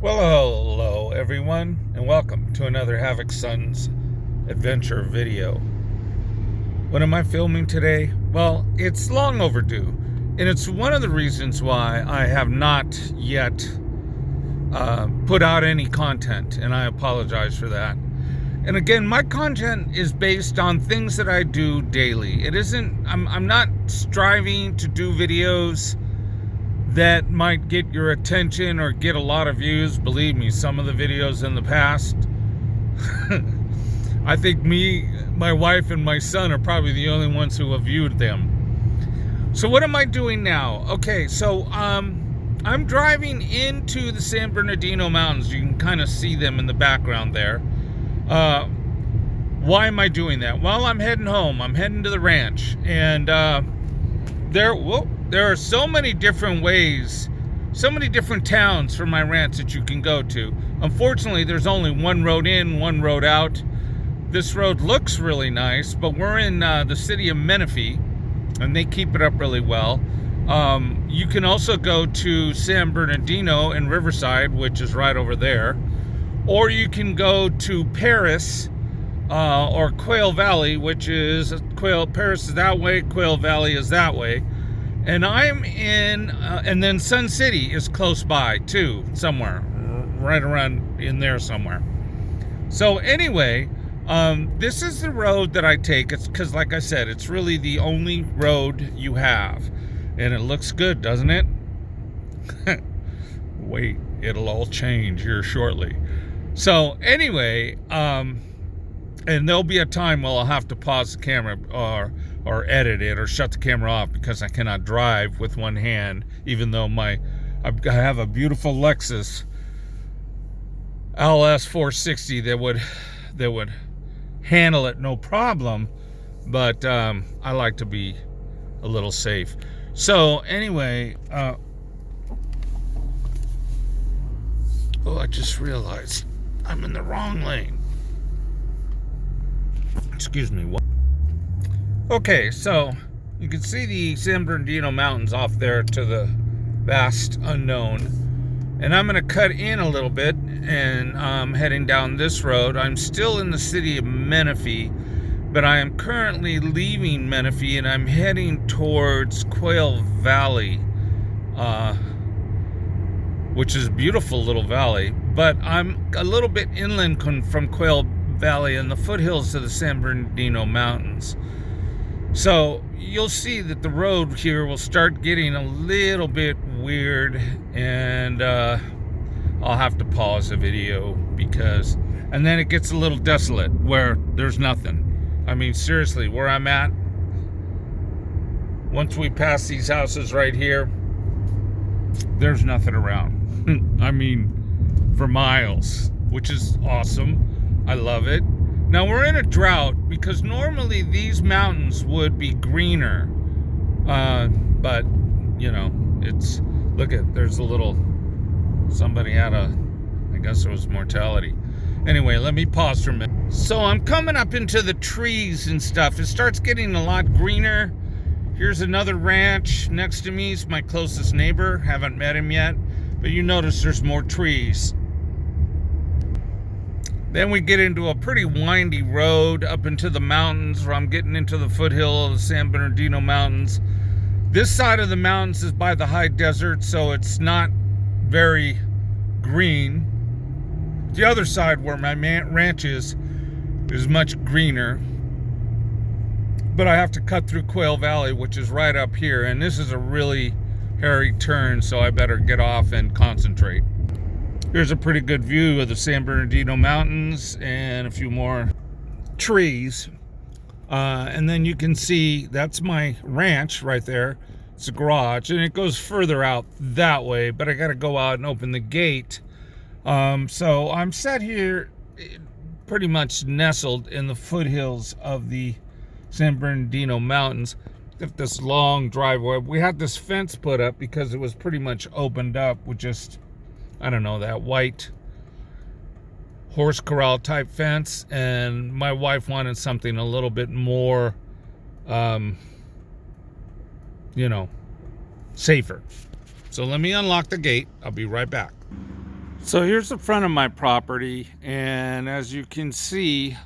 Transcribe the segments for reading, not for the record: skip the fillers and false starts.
Well, hello everyone, and welcome to another Havoc Sons adventure video. What am I filming today? Well, it's long overdue, and it's one of the reasons why I have not yet put out any content, and I apologize for that. And again, my content is based on things that I do daily. It isn't, I'm not striving to do videos that might get your attention or get a lot of views. Believe me, some of the videos in the past, I think my wife, and my son are probably the only ones who have viewed them. So what am I doing now? Okay, so I'm driving into the San Bernardino Mountains. You can kind of see them in the background there. Why am I doing that? Well, I'm heading home. I'm heading to the ranch, and there are so many different ways, so many different towns from my ranch that you can go to. Unfortunately, there's only one road in, one road out. This road looks really nice, but we're in the city of Menifee, and they keep it up really well. You can also go to San Bernardino in Riverside, which is right over there. Or you can go to Paris, or Quail Valley, which is Paris is that way, Quail Valley is that way. And I'm in, and then Sun City is close by too, somewhere, right around in there somewhere. So anyway, this is the road that I take. It's because, like I said, it's really the only road you have. And it looks good, doesn't it? Wait, it'll all change here shortly. So anyway, and there'll be a time where I'll have to pause the camera or edit it or shut the camera off because I cannot drive with one hand, even though I have a beautiful Lexus LS 460 that would handle it no problem, but I like to be a little safe. So anyway, oh, I just realized I'm in the wrong lane. Excuse me. What? Okay, so you can see the San Bernardino Mountains off there to the vast unknown. And I'm going to cut in a little bit, and I'm heading down this road. I'm still in the city of Menifee, but I am currently leaving Menifee, and I'm heading towards Quail Valley, which is a beautiful little valley. But I'm a little bit inland from Quail Valley in the foothills of the San Bernardino Mountains. So you'll see that the road here will start getting a little bit weird, and I'll have to pause the video and then it gets a little desolate where there's nothing. I mean, seriously, where I'm at, once we pass these houses right here, there's nothing around. I mean, for miles, which is awesome. I love it. Now we're in a drought because normally these mountains would be greener, but you know, there's a little, somebody had I guess there was mortality. Anyway, let me pause for a minute. So I'm coming up into the trees and stuff. It starts getting a lot greener. Here's another ranch next to me. It's my closest neighbor. Haven't met him yet, but you notice there's more trees. Then we get into a pretty windy road up into the mountains where I'm getting into the foothill of the San Bernardino Mountains. This side of the mountains is by the high desert, so it's not very green. The other side where my ranch is much greener. But I have to cut through Quail Valley, which is right up here, and this is a really hairy turn, so I better get off and concentrate. Here's a pretty good view of the San Bernardino Mountains and a few more trees. And then you can see that's my ranch right there. It's a garage, and it goes further out that way, but I got to go out and open the gate. So I'm set here pretty much nestled in the foothills of the San Bernardino Mountains. This long driveway. We had this fence put up because it was pretty much opened up with just, I don't know, that white horse corral type fence, and my wife wanted something a little bit more, safer. So let me unlock the gate. I'll be right back. So here's the front of my property, and as you can see,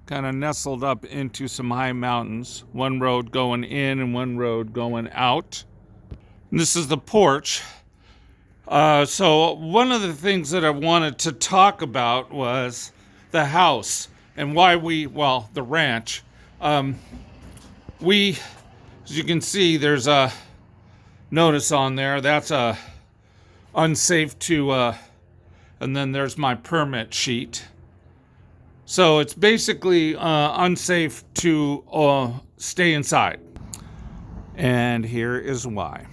kind of nestled up into some high mountains. One road going in and one road going out. And this is the porch. So one of the things that I wanted to talk about was the house and why the ranch. We, as you can see, there's a notice on there. That's a unsafe to, and then there's my permit sheet. So it's basically unsafe to stay inside. And here is why.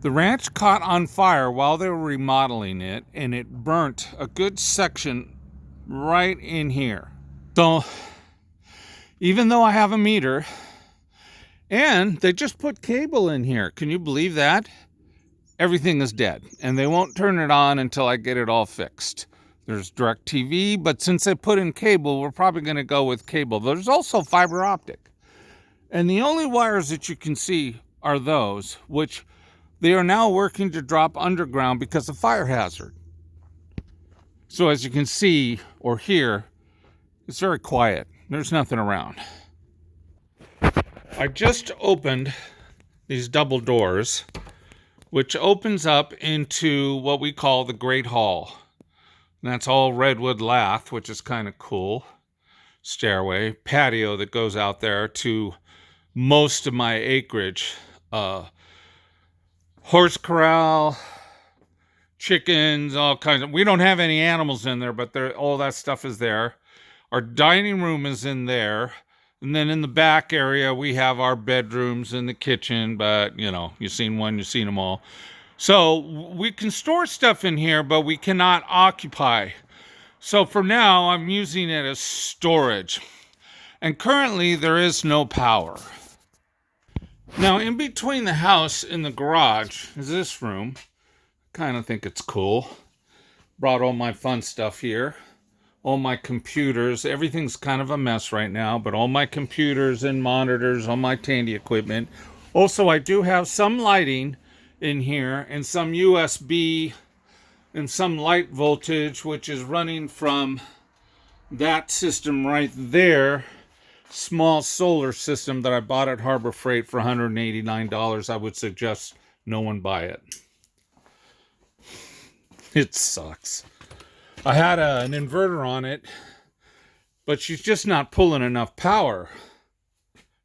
The ranch caught on fire while they were remodeling it, and it burnt a good section right in here. So even though I have a meter, and they just put cable in here, can you believe that? Everything is dead, and they won't turn it on until I get it all fixed. There's DirecTV, but since they put in cable, we're probably going to go with cable. There's also fiber optic. And the only wires that you can see are those, which they are now working to drop underground because of fire hazard. So as you can see or hear, it's very quiet. There's nothing around. I just opened these double doors, which opens up into what we call the Great Hall. And that's all redwood lath, which is kind of cool. Stairway, patio that goes out there to most of my acreage. Horse corral, chickens, all kinds of. We don't have any animals in there, but all that stuff is there. Our dining room is in there. And then in the back area, we have our bedrooms and the kitchen. But, you've seen one, you've seen them all. So we can store stuff in here, but we cannot occupy. So for now, I'm using it as storage. And currently, there is no power. Now, in between the house and the garage is this room. Kind of think it's cool. Brought all my fun stuff here. All my computers. Everything's kind of a mess right now, but all my computers and monitors, all my Tandy equipment. Also, I do have some lighting in here and some USB and some light voltage, which is running from that system right there. Small solar system that I bought at Harbor Freight for $189. I would suggest no one buy it. It sucks. I had an inverter on it, but she's just not pulling enough power.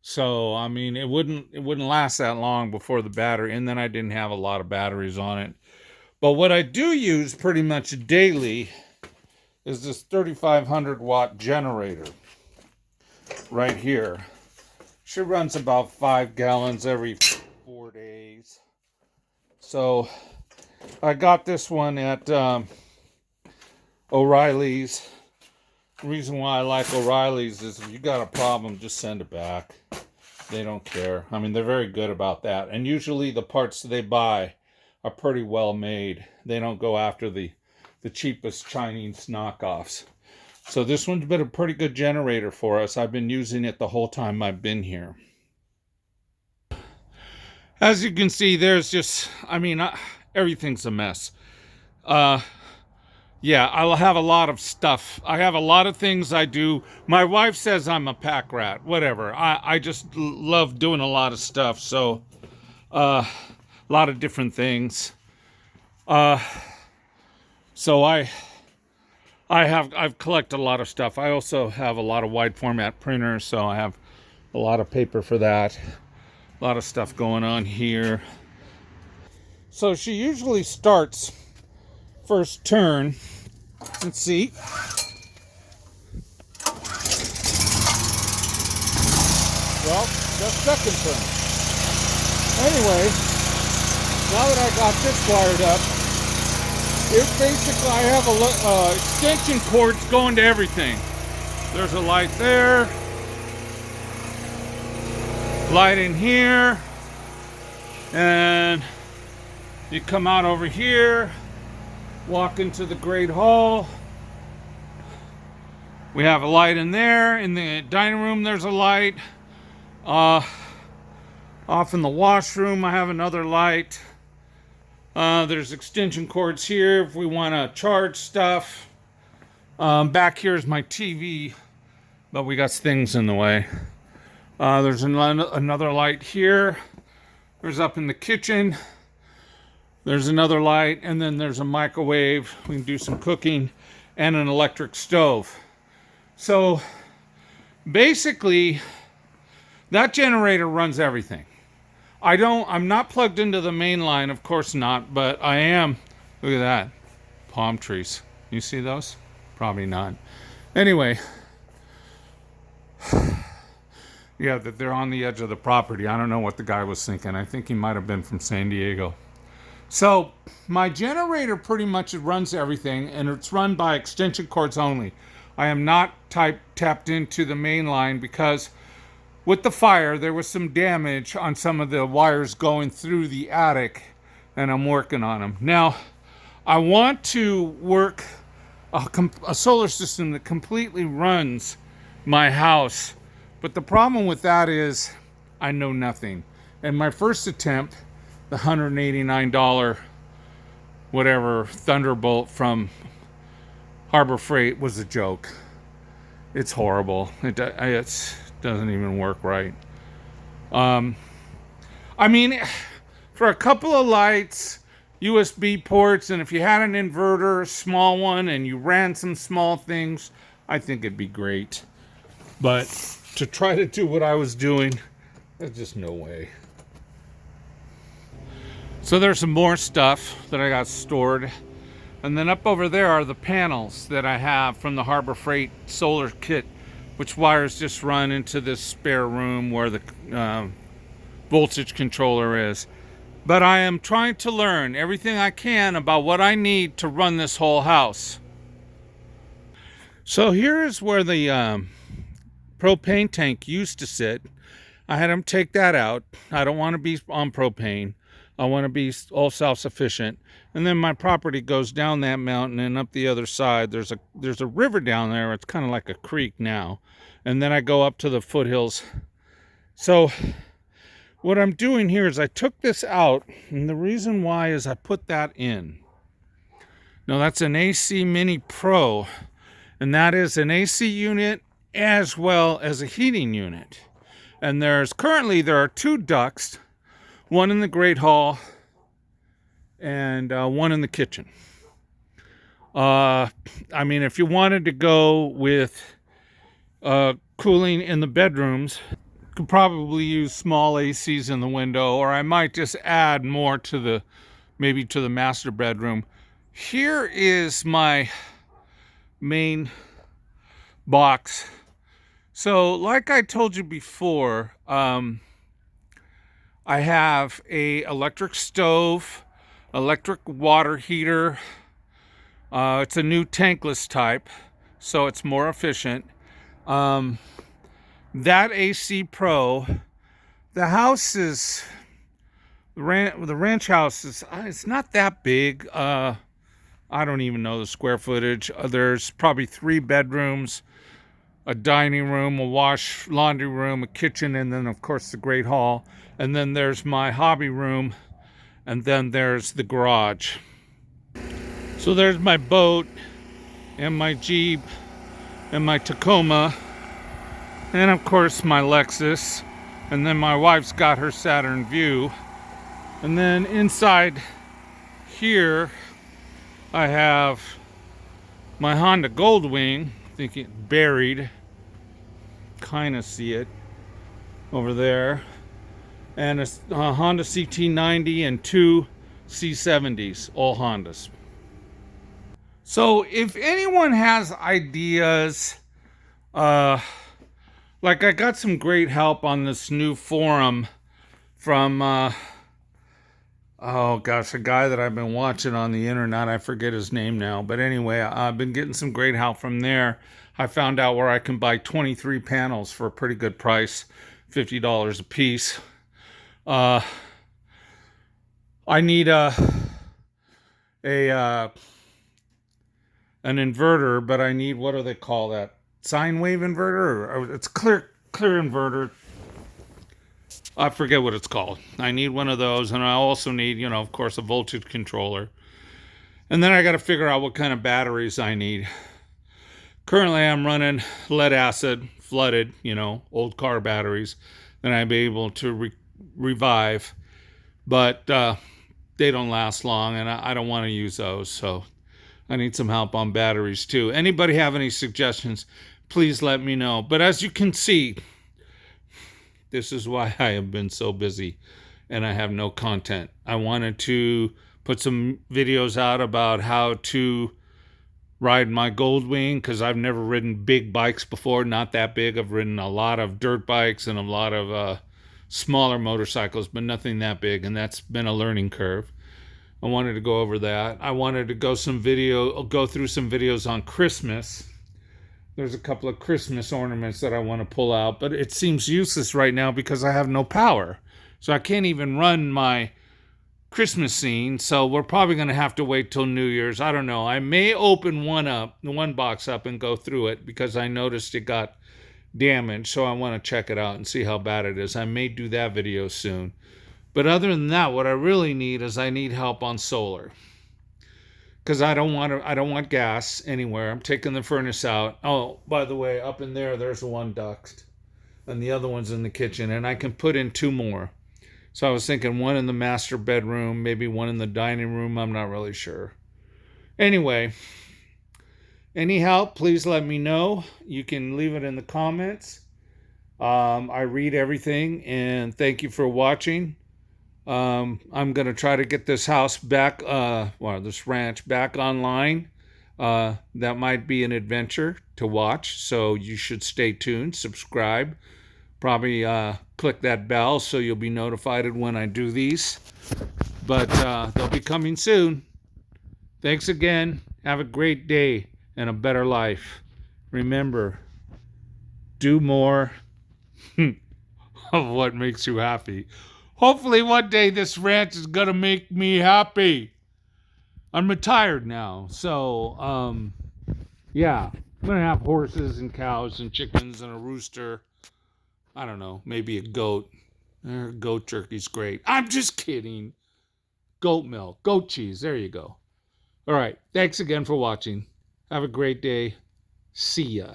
So, I mean, it wouldn't last that long before the battery, and then I didn't have a lot of batteries on it. But what I do use pretty much daily is this 3,500 watt generator right here. She runs about 5 gallons every 4 days. So I got this one at O'Reilly's. The reason why I like O'Reilly's is if you got a problem, just send it back. They don't care. I mean, they're very good about that. And usually the parts they buy are pretty well made. They don't go after the cheapest Chinese knockoffs. So this one's been a pretty good generator for us. I've been using it the whole time I've been here. As you can see, there's just, everything's a mess. Yeah, I'll have a lot of stuff. I have a lot of things I do. My wife says I'm a pack rat. Whatever. I just love doing a lot of stuff. So, a lot of different things. So I've collected a lot of stuff. I also have a lot of wide format printers, so I have a lot of paper for that. A lot of stuff going on here. So she usually starts first turn. Let's see. Well, the second turn. Anyway, now that I got this wired up, it's basically, I have extension cords going to everything. There's a light there. Light in here. And you come out over here. Walk into the Great Hall. We have a light in there. In the dining room, there's a light. Off in the washroom, I have another light. There's extension cords here if we want to charge stuff. Back here is my TV, but we got things in the way. There's another light here. There's up in the kitchen. There's another light, and then there's a microwave. We can do some cooking, and an electric stove. So basically, that generator runs everything. I'm not plugged into the main line, of course not, but I am. Look at that. Palm trees. You see those? Probably not. Anyway. Yeah, that they're on the edge of the property. I don't know what the guy was thinking. I think he might have been from San Diego. So my generator pretty much runs everything, and it's run by extension cords only. I am not tapped into the main line because with the fire, there was some damage on some of the wires going through the attic, and I'm working on them. Now, I want to work a solar system that completely runs my house, but the problem with that is I know nothing. And my first attempt, the $189 whatever Thunderbolt from Harbor Freight, was a joke. It's horrible. It doesn't even work right. I mean, for a couple of lights, USB ports, and if you had an inverter, a small one, and you ran some small things, I think it'd be great. But to try to do what I was doing, there's just no way. So there's some more stuff that I got stored. And then up over there are the panels that I have from the Harbor Freight solar kit, which wires just run into this spare room where the voltage controller is. But I am trying to learn everything I can about what I need to run this whole house. So here is where the propane tank used to sit. I had them take that out. I don't want to be on propane. I want to be all self-sufficient. And then my property goes down that mountain and up the other side. There's a river down there. It's kind of like a creek now. And then I go up to the foothills. So what I'm doing here is I took this out, and the reason why is I put that in. Now that's an AC Mini Pro, and that is an AC unit as well as a heating unit. And there are two ducts, one in the Great Hall and one in the kitchen. I mean, if you wanted to go with cooling in the bedrooms, you could probably use small ACs in the window, or I might just add more to maybe to the master bedroom. Here is my main box. So like I told you before, I have a electric stove, electric water heater. It's a new tankless type, so it's more efficient. That AC Pro, the house is, the ranch house is, it's not that big. I don't even know the square footage. There's probably 3 bedrooms, a dining room, a laundry room, a kitchen, and then of course the Great Hall. And then there's my hobby room, and then there's the garage. So there's my boat, and my Jeep, and my Tacoma, and of course my Lexus, and then my wife's got her Saturn Vue. And then inside here I have my Honda Goldwing. I think it's buried, kind of see it over there, and a Honda CT90 and 2 C70s, all Hondas. So if anyone has ideas, like I got some great help on this new forum from, oh gosh, a guy that I've been watching on the internet. I forget his name now. But anyway, I've been getting some great help from there. I found out where I can buy 23 panels for a pretty good price, $50 a piece. I need an inverter, but I need, what do they call that? Sine wave inverter, or it's clear inverter. I forget what it's called. I need one of those, and I also need, of course, a voltage controller. And then I got to figure out what kind of batteries I need. Currently, I'm running lead acid flooded, old car batteries that I'd be able to revive, but they don't last long, and I don't want to use those, so I need some help on batteries too. Anybody have any suggestions, please let me know. But as you can see, this is why I have been so busy and I have no content. I wanted to put some videos out about how to ride my Goldwing, because I've never ridden big bikes before, not that big. I've ridden a lot of dirt bikes and a lot of smaller motorcycles, but nothing that big, and that's been a learning curve. I wanted to go over that. I wanted to go through some videos on Christmas. There's a couple of Christmas ornaments that I want to pull out, but it seems useless right now because I have no power. So I can't even run my Christmas scene, so we're probably going to have to wait till New Year's. I don't know. I may open one box up and go through it because I noticed it got damaged, so I want to check it out and see how bad it is. I may do that video soon. But other than that, what I really need is I need help on solar. Because I don't want gas anywhere. I'm taking the furnace out. Oh, by the way, up in there's one duct. And the other one's in the kitchen. And I can put in 2 more. So I was thinking one in the master bedroom, maybe one in the dining room. I'm not really sure. Anyway, any help, please let me know. You can leave it in the comments. I read everything, and thank you for watching. I'm going to try to get this house back, this ranch back online. That might be an adventure to watch, so you should stay tuned, subscribe. Probably click that bell so you'll be notified when I do these. But they'll be coming soon. Thanks again. Have a great day and a better life. Remember, do more of what makes you happy. Hopefully one day this ranch is going to make me happy. I'm retired now, so, yeah. I'm going to have horses and cows and chickens and a rooster. I don't know, maybe a goat. Goat jerky's great. I'm just kidding. Goat milk, goat cheese, there you go. All right, thanks again for watching. Have a great day. See ya.